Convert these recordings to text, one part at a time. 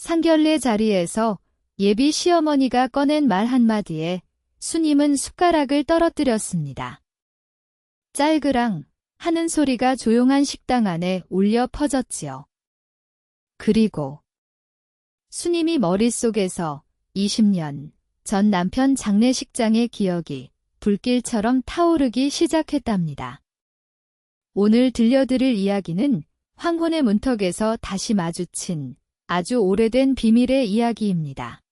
상견례 자리에서 예비 시어머니가 꺼낸 말 한마디에 수님은 숟가락을 떨어뜨렸습니다. 짤그랑 하는 소리가 조용한 식당 안에 울려 퍼졌지요. 그리고 수님이 머릿속에서 20년 전 남편 장례식장의 기억이 불길처럼 타오르기 시작했답니다. 오늘 들려드릴 이야기는 황혼의 문턱에서 다시 마주친 아주 오래된 비밀의 이야기입니다.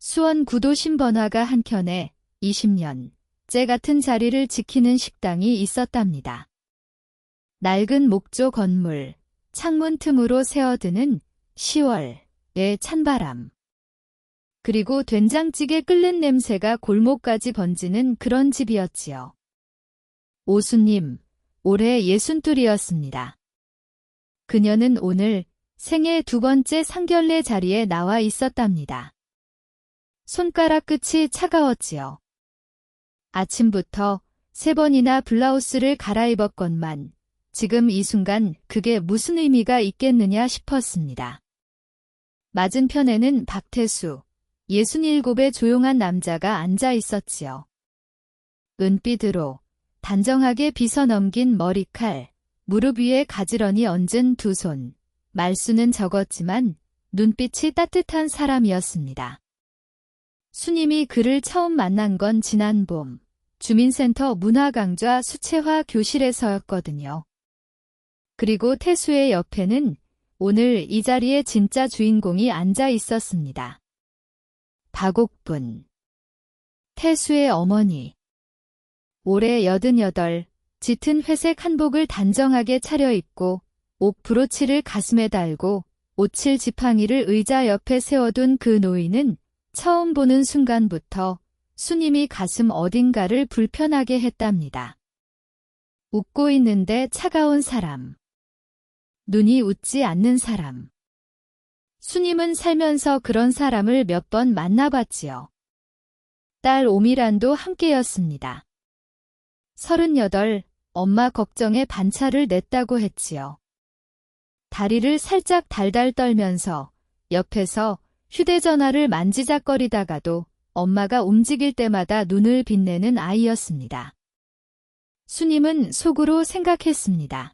수원 구도 신번화가 한켠에 20년째 같은 자리를 지키는 식당이 있었답니다. 낡은 목조 건물, 창문 틈으로 새어드는 10월의 찬바람. 그리고 된장찌개 끓는 냄새가 골목까지 번지는 그런 집이었지요. 오수님, 올해 62이었습니다. 그녀는 오늘 생애 2번째 상견례 자리에 나와 있었답니다. 손가락 끝이 차가웠지요. 아침부터 3번이나 블라우스를 갈아입었건만 지금 이 순간 그게 무슨 의미가 있겠느냐 싶었습니다. 맞은편에는 박태수, 67의 조용한 남자가 앉아 있었지요. 은빛으로 단정하게 빗어넘긴 머리칼, 무릎 위에 가지런히 얹은 2손, 말수는 적었지만 눈빛이 따뜻한 사람이었습니다. 수님이 그를 처음 만난 건 지난 봄, 주민센터 문화강좌 수채화 교실에서였거든요. 그리고 태수의 옆에는 오늘 이 자리에 진짜 주인공이 앉아 있었습니다. 박옥분, 태수의 어머니. 올해 88, 짙은 회색 한복을 단정하게 차려입고 옥 브로치를 가슴에 달고 오칠 지팡이를 의자 옆에 세워둔 그 노인은 처음 보는 순간부터 수님이 가슴 어딘가를 불편하게 했답니다. 웃고 있는데 차가운 사람. 눈이 웃지 않는 사람. 수님은 살면서 그런 사람을 몇 번 만나봤지요. 딸 오미란도 함께였습니다. 38, 엄마 걱정에 반차를 냈다고 했지요. 다리를 살짝 달달 떨면서 옆에서 휴대전화를 만지작거리다가도 엄마가 움직일 때마다 눈을 빛내는 아이였습니다. 수님은 속으로 생각했습니다.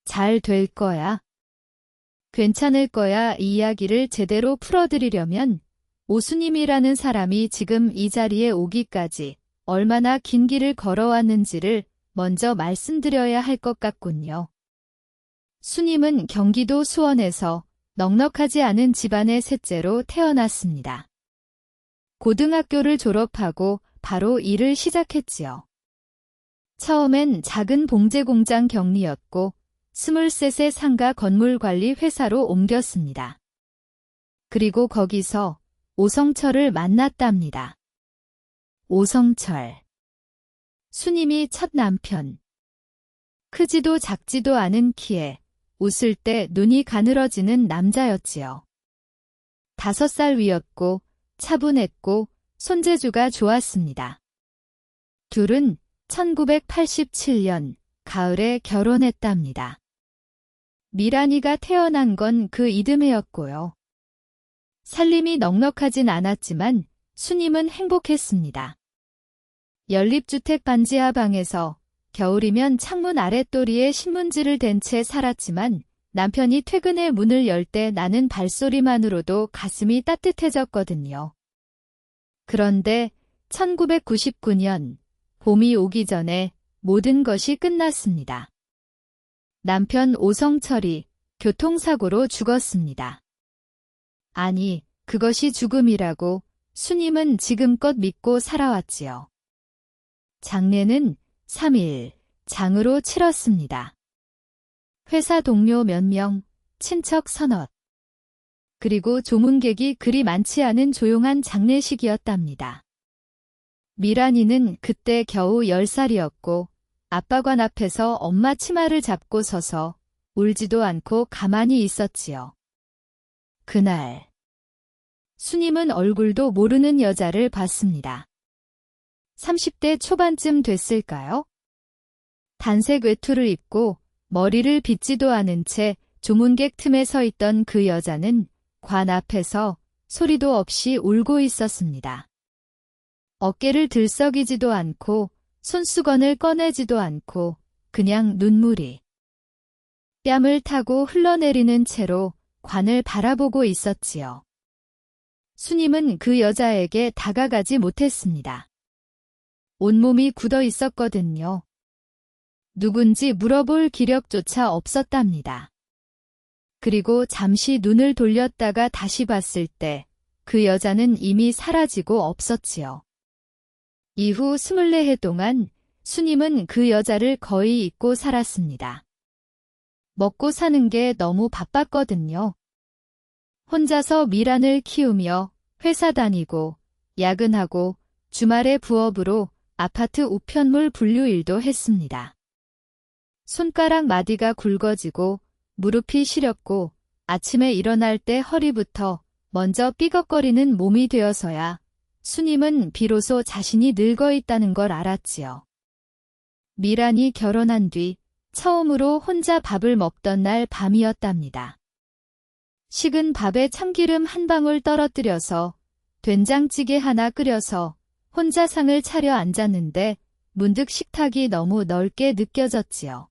잘 될 거야. 괜찮을 거야. 이 이야기를 제대로 풀어드리려면 오수님이라는 사람이 지금 이 자리에 오기까지 얼마나 긴 길을 걸어왔는지를 먼저 말씀드려야 할 것 같군요. 수님은 경기도 수원에서 넉넉하지 않은 집안의 셋째로 태어났습니다. 고등학교를 졸업하고 바로 일을 시작했지요. 처음엔 작은 봉제 공장 격리였고 23세 상가 건물관리 회사로 옮겼습니다. 그리고 거기서 오성철을 만났답니다. 오성철. 수님이 첫 남편. 크지도 작지도 않은 키에 웃을 때 눈이 가늘어지는 남자였지요. 5살 위였고 차분했고 손재주가 좋았습니다. 둘은 1987년 가을에 결혼했답니다. 미란이가 태어난 건 그 이듬해였고요. 살림이 넉넉하진 않았지만 수님은 행복했습니다. 연립주택 반지하 방에서 겨울이면 창문 아랫도리에 신문지를 댄 채 살았지만 남편이 퇴근해 문을 열 때 나는 발소리만으로도 가슴이 따뜻해졌거든요. 그런데 1999년 봄이 오기 전에 모든 것이 끝났습니다. 남편 오성철이 교통사고로 죽었습니다. 아니, 그것이 죽음이라고 수님은 지금껏 믿고 살아왔지요. 장례는 3일 장으로 치렀습니다. 회사 동료 몇 명, 친척 서너. 그리고 조문객이 그리 많지 않은 조용한 장례식이었답니다. 미란이는 그때 겨우 10살이었고 아빠관 앞에서 엄마 치마를 잡고 서서 울지도 않고 가만히 있었지요. 그날 수님은 얼굴도 모르는 여자를 봤습니다. 30대 초반쯤 됐을까요? 단색 외투를 입고 머리를 빗지도 않은 채 조문객 틈에 서 있던 그 여자는 관 앞에서 소리도 없이 울고 있었습니다. 어깨를 들썩이지도 않고 손수건을 꺼내지도 않고 그냥 눈물이 뺨을 타고 흘러내리는 채로 관을 바라보고 있었지요. 수님은 그 여자에게 다가가지 못했습니다. 온몸이 굳어 있었거든요. 누군지 물어볼 기력조차 없었답니다. 그리고 잠시 눈을 돌렸다가 다시 봤을 때 그 여자는 이미 사라지고 없었지요. 이후 24해 동안 수님은 그 여자를 거의 잊고 살았습니다. 먹고 사는 게 너무 바빴거든요. 혼자서 미란을 키우며 회사 다니고 야근하고 주말에 부업으로 아파트 우편물 분류 일도 했습니다. 손가락 마디가 굵어지고 무릎이 시렸고 아침에 일어날 때 허리부터 먼저 삐걱거리는 몸이 되어서야 수님은 비로소 자신이 늙어 있다는 걸 알았지요. 미란이 결혼한 뒤 처음으로 혼자 밥을 먹던 날 밤이었답니다. 식은 밥에 참기름 한 방울 떨어뜨려서 된장찌개 하나 끓여서 혼자 상을 차려 앉았는데 문득 식탁이 너무 넓게 느껴졌지요.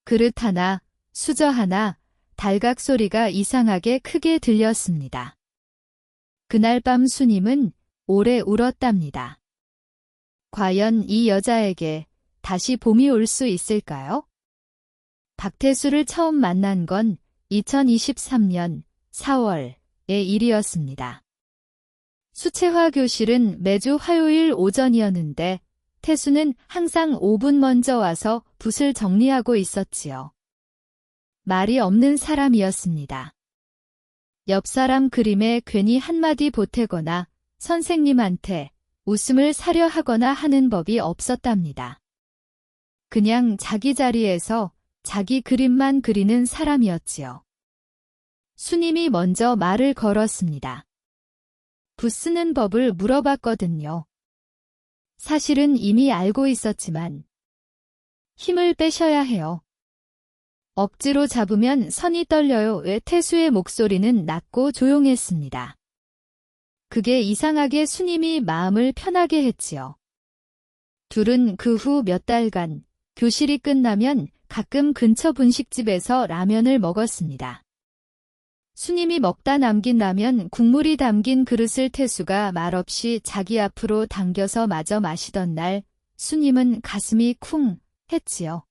그릇 하나, 수저 하나, 달각 소리가 이상하게 크게 들렸습니다. 그날 밤 수님은 오래 울었답니다. 과연 이 여자에게 다시 봄이 올 수 있을까요? 박태수를 처음 만난 건 2023년 4월의 일이었습니다. 수채화 교실은 매주 화요일 오전이었는데 태수는 항상 5분 먼저 와서 붓을 정리하고 있었지요. 말이 없는 사람이었습니다. 옆 사람 그림에 괜히 한마디 보태거나 선생님한테 웃음을 사려 하거나 하는 법이 없었답니다. 그냥 자기 자리에서 자기 그림만 그리는 사람이었지요. 수님이 먼저 말을 걸었습니다. 붓 쓰는 법을 물어봤거든요. 사실은 이미 알고 있었지만 힘을 빼셔야 해요. 억지로 잡으면 선이 떨려요. 왜 태수의 목소리는 낮고 조용했습니다. 그게 이상하게 수님이 마음을 편하게 했지요. 둘은 그 후 몇 달간 교실이 끝나면 가끔 근처 분식집에서 라면을 먹었습니다. 수님이 먹다 남긴 라면 국물이 담긴 그릇을 태수가 말없이 자기 앞으로 당겨서 마저 마시던 날 수님은 가슴이 쿵 했지요.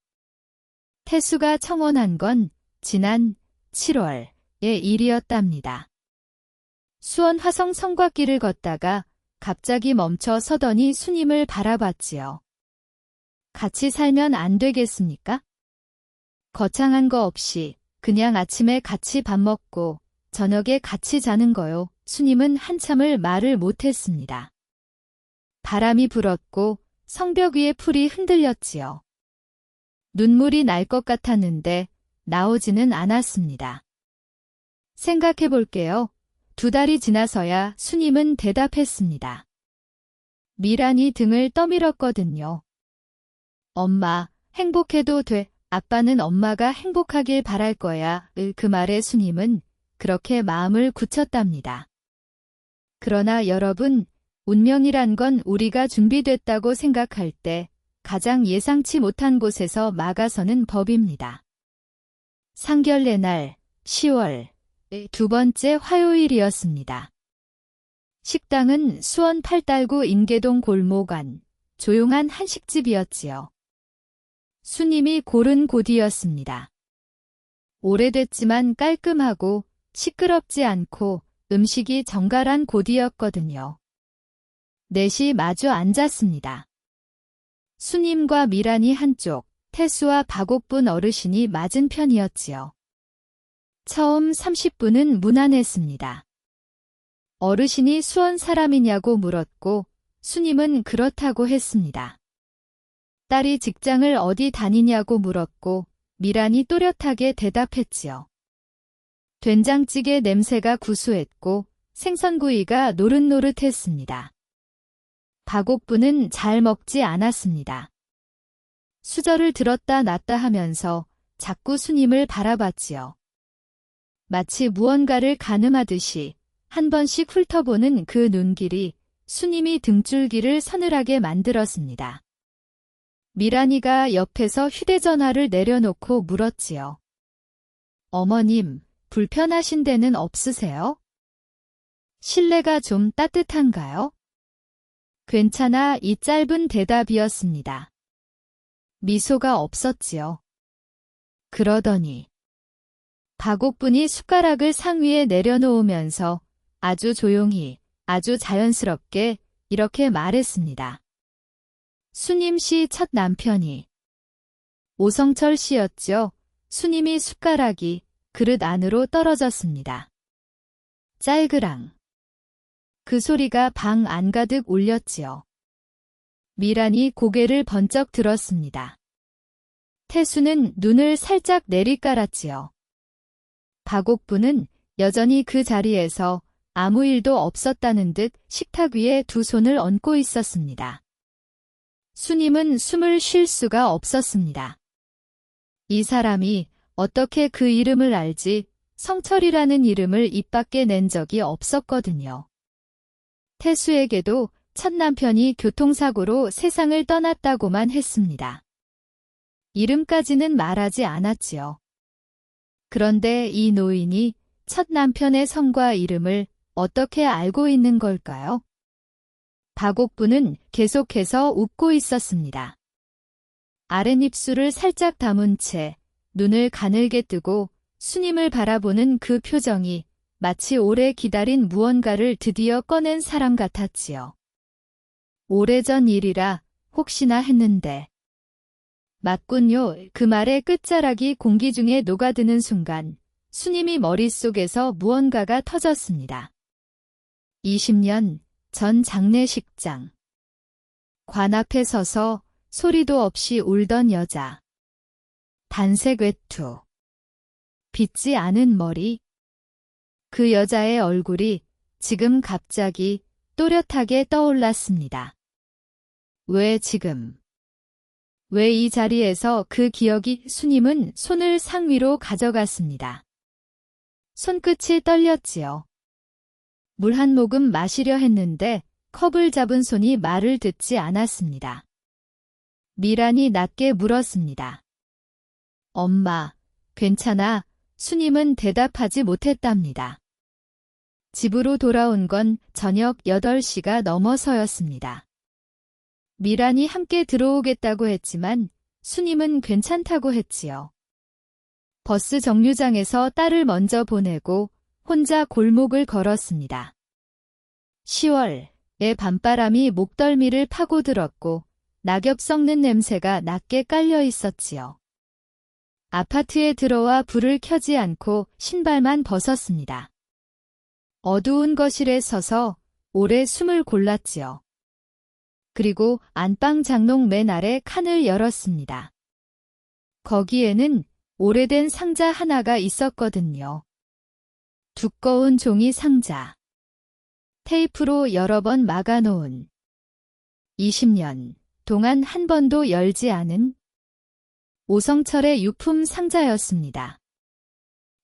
태수가 청혼한 건 지난 7월의 일이었답니다. 수원 화성 성곽길을 걷다가 갑자기 멈춰 서더니 수님을 바라봤지요. 같이 살면 안 되겠습니까? 거창한 거 없이 그냥 아침에 같이 밥 먹고 저녁에 같이 자는 거요. 수님은 한참을 말을 못했습니다. 바람이 불었고 성벽 위의 풀이 흔들렸지요. 눈물이 날 것 같았는데 나오지는 않았습니다. 생각해 볼게요. 2달이 지나서야 수님은 대답했습니다. 미란이 등을 떠밀었거든요. 엄마, 행복해도 돼. 아빠는 엄마가 행복하길 바랄 거야. 그 말에 수님은 그렇게 마음을 굳혔답니다. 그러나 여러분, 운명이란 건 우리가 준비됐다고 생각할 때 가장 예상치 못한 곳에서 막아서는 법입니다. 상견례 날 10월 두 번째 화요일이었습니다. 식당은 수원 팔달구 인계동 골목 안 조용한 한식집이었지요. 수님이 고른 곳이었습니다. 오래됐지만 깔끔하고 시끄럽지 않고 음식이 정갈한 곳이었거든요. 넷이 마주 앉았습니다. 수님과 미란이 한쪽, 태수와 박옥분 어르신이 맞은편이었지요. 처음 30분은 무난했습니다. 어르신이 수원 사람이냐고 물었고 수님은 그렇다고 했습니다. 딸이 직장을 어디 다니냐고 물었고 미란이 또렷하게 대답했지요. 된장찌개 냄새가 구수했고 생선구이가 노릇노릇했습니다. 박옥분은 잘 먹지 않았습니다. 수저를 들었다 놨다 하면서 자꾸 수님을 바라봤지요. 마치 무언가를 가늠하듯이 한 번씩 훑어보는 그 눈길이 수님이 등줄기를 서늘하게 만들었습니다. 미란이가 옆에서 휴대전화를 내려놓고 물었지요. 어머님, 불편하신 데는 없으세요? 실내가 좀 따뜻한가요? 괜찮아, 이 짧은 대답이었습니다. 미소가 없었지요. 그러더니 박옥분이 숟가락을 상위에 내려놓으면서 아주 조용히, 아주 자연스럽게 이렇게 말했습니다. 수님 씨 첫 남편이 오성철 씨였죠. 수님이 숟가락이 그릇 안으로 떨어졌습니다. 짤그랑. 그 소리가 방 안가득 울렸지요. 미란이 고개를 번쩍 들었습니다. 태수는 눈을 살짝 내리깔았지요. 박옥분은 여전히 그 자리에서 아무 일도 없었다는 듯 식탁 위에 두 손을 얹고 있었습니다. 수님은 숨을 쉴 수가 없었습니다. 이 사람이 어떻게 그 이름을 알지 성철이라는 이름을 입 밖에 낸 적이 없었거든요. 태수에게도 첫 남편이 교통사고로 세상을 떠났다고만 했습니다. 이름까지는 말하지 않았지요. 그런데 이 노인이 첫 남편의 성과 이름을 어떻게 알고 있는 걸까요? 박옥분은 계속해서 웃고 있었습니다. 아랫입술을 살짝 다문 채 눈을 가늘게 뜨고 수님을 바라보는 그 표정이 마치 오래 기다린 무언가를 드디어 꺼낸 사람 같았지요. 오래전 일이라 혹시나 했는데. 맞군요. 그 말의 끝자락이 공기 중에 녹아드는 순간 수님이 머릿속에서 무언가가 터졌습니다. 20년 전 장례식장. 관 앞에 서서 소리도 없이 울던 여자. 단색 외투. 빗지 않은 머리. 그 여자의 얼굴이 지금 갑자기 또렷하게 떠올랐습니다. 왜 지금? 왜 이 자리에서 그 기억이 수님은 손을 상위로 가져갔습니다. 손끝이 떨렸지요. 물 한 모금 마시려 했는데 컵을 잡은 손이 말을 듣지 않았습니다. 미란이 낮게 물었습니다. 엄마, 괜찮아. 수님은 대답하지 못했답니다. 집으로 돌아온 건 저녁 8시가 넘어서였습니다. 미란이 함께 들어오겠다고 했지만 수님은 괜찮다고 했지요. 버스 정류장에서 딸을 먼저 보내고 혼자 골목을 걸었습니다. 10월의 밤바람이 목덜미를 파고들었고 낙엽 썩는 냄새가 낮게 깔려 있었지요. 아파트에 들어와 불을 켜지 않고 신발만 벗었습니다. 어두운 거실에 서서 오래 숨을 골랐지요. 그리고 안방 장롱 맨 아래 칸을 열었습니다. 거기에는 오래된 상자 하나가 있었거든요. 두꺼운 종이 상자. 테이프로 여러 번 막아놓은 20년 동안 한 번도 열지 않은 오성철의 유품 상자였습니다.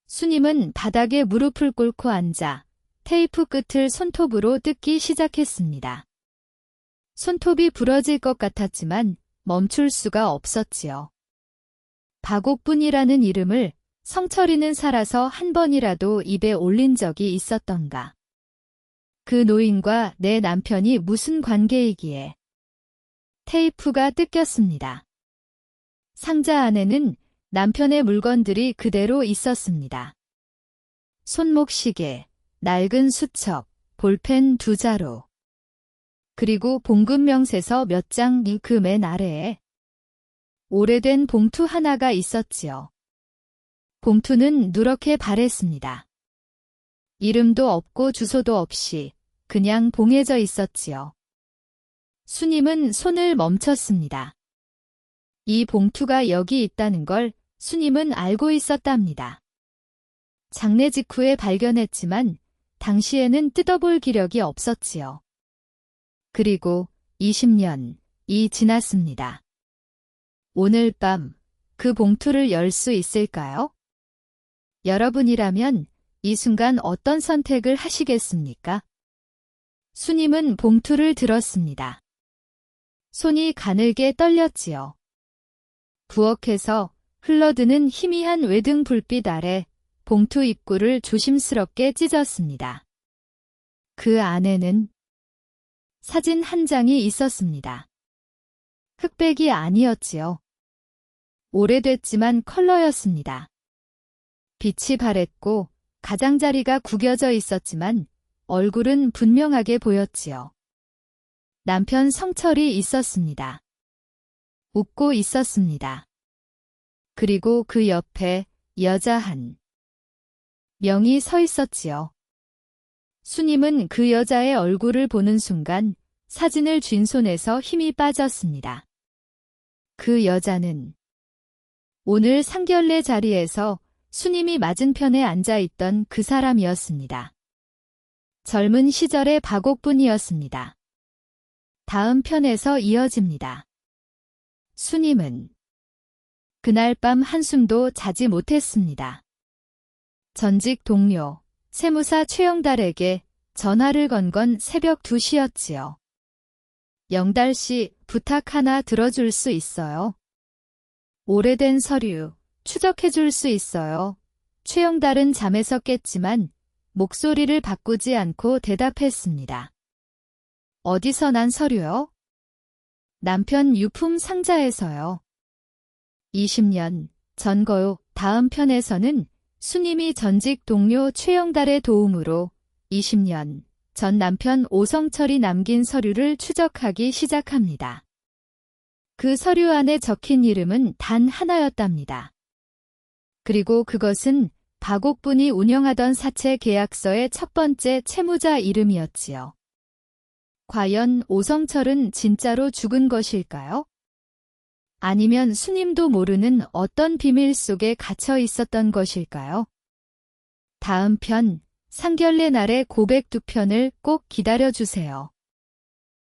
수님은 바닥에 무릎을 꿇고 앉아 테이프 끝을 손톱으로 뜯기 시작했습니다. 손톱이 부러질 것 같았지만 멈출 수가 없었지요. 박옥분이라는 이름을 성철이는 살아서 한 번이라도 입에 올린 적이 있었던가. 그 노인과 내 남편이 무슨 관계이기에. 테이프가 뜯겼습니다. 상자 안에는 남편의 물건들이 그대로 있었습니다. 손목시계, 낡은 수첩, 볼펜 2자루. 그리고 봉급 명세서 몇 장 그 맨 아래에 오래된 봉투 하나가 있었지요. 봉투는 누렇게 바랬습니다. 이름도 없고 주소도 없이 그냥 봉해져 있었지요. 수님은 손을 멈췄습니다. 이 봉투가 여기 있다는 걸 수님은 알고 있었답니다. 장례 직후에 발견했지만 당시에는 뜯어볼 기력이 없었지요. 그리고 20년이 지났습니다. 오늘 밤 그 봉투를 열 수 있을까요? 여러분이라면 이 순간 어떤 선택을 하시겠습니까? 수님은 봉투를 들었습니다. 손이 가늘게 떨렸지요. 부엌에서 흘러드는 희미한 외등 불빛 아래 봉투 입구를 조심스럽게 찢었습니다. 그 안에는 사진 한 장이 있었습니다. 흑백이 아니었지요. 오래됐지만 컬러였습니다. 빛이 바랬고 가장자리가 구겨져 있었지만 얼굴은 분명하게 보였지요. 남편 성철이 있었습니다. 웃고 있었습니다. 그리고 그 옆에 여자 한 명이 서 있었지요. 수님은 그 여자의 얼굴을 보는 순간 사진을 쥔 손에서 힘이 빠졌습니다. 그 여자는 오늘 상견례 자리에서 수님이 맞은편에 앉아있던 그 사람이었습니다. 젊은 시절의 박옥분이었습니다. 다음 편에서 이어집니다. 수님은 그날 밤 한숨도 자지 못했습니다. 전직 동료, 세무사 최영달에게 전화를 건 건 새벽 2시였지요. 영달 씨, 부탁 하나 들어줄 수 있어요? 오래된 서류, 추적해줄 수 있어요. 최영달은 잠에서 깼지만 목소리를 바꾸지 않고 대답했습니다. 어디서 난 서류요? 남편 유품 상자에서요. 20년 전 거요. 다음 편에서는 수님이 전직 동료 최영달의 도움으로 20년 전 남편 오성철이 남긴 서류를 추적하기 시작합니다. 그 서류 안에 적힌 이름은 단 하나였답니다. 그리고 그것은 박옥분이 운영하던 사채 계약서의 첫 번째 채무자 이름이었지요. 과연 오성철은 진짜로 죽은 것일까요? 아니면 수님도 모르는 어떤 비밀 속에 갇혀 있었던 것일까요? 다음 편, 상견례 날의 고백 2편을 꼭 기다려주세요.